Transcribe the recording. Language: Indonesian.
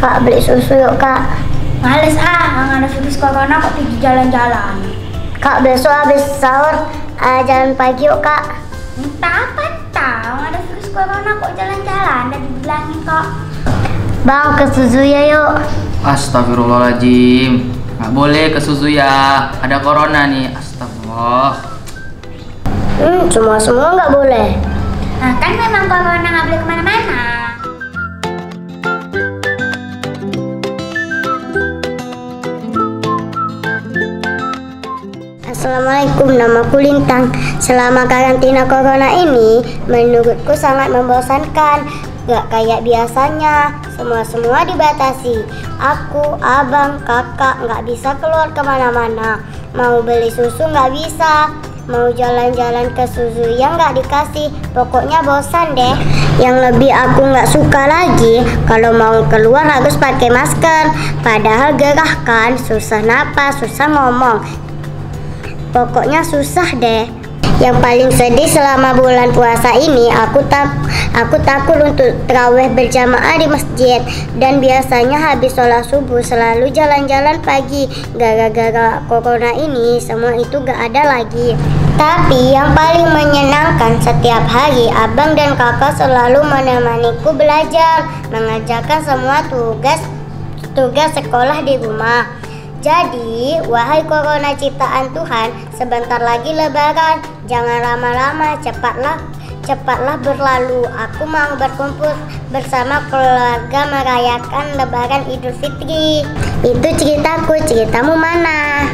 Kak, beli susu yuk kak. Males nggak ada virus corona kok pergi jalan-jalan. Kak, besok habis sahur jalan pagi yuk kak. Entah apa tahu nggak ada virus corona kok jalan-jalan, udah dibilangin kok. Bang, ke Suzuya yuk. Astagfirullahaladzim, nggak boleh ke Suzuya, ada corona nih. Astagfirullah. Semua nggak boleh. Nah kan memang corona nggak boleh kemana-mana. Assalamualaikum, namaku Lintang. Selama karantina corona ini, menurutku sangat membosankan. Gak kayak biasanya, semua dibatasi. Aku, abang, kakak gak bisa keluar kemana-mana. Mau beli susu gak bisa, mau jalan-jalan ke susu yang gak dikasih. Pokoknya bosan deh. Yang lebih aku gak suka lagi, kalau mau keluar harus pakai masker. Padahal gerah kan, susah napas, susah ngomong. Pokoknya susah deh. Yang paling sedih selama bulan puasa ini, aku takut untuk tarawih berjamaah di masjid. Dan biasanya habis sholat subuh selalu jalan-jalan pagi. Gara-gara corona ini, semua itu gak ada lagi. Tapi yang paling menyenangkan, setiap hari abang dan kakak selalu menemaniku belajar, mengerjakan semua tugas sekolah di rumah. Jadi, wahai corona ciptaan Tuhan, sebentar lagi lebaran. Jangan lama-lama, cepatlah berlalu. Aku mau berkumpul bersama keluarga merayakan lebaran Idul Fitri. Itu ceritaku, ceritamu mana?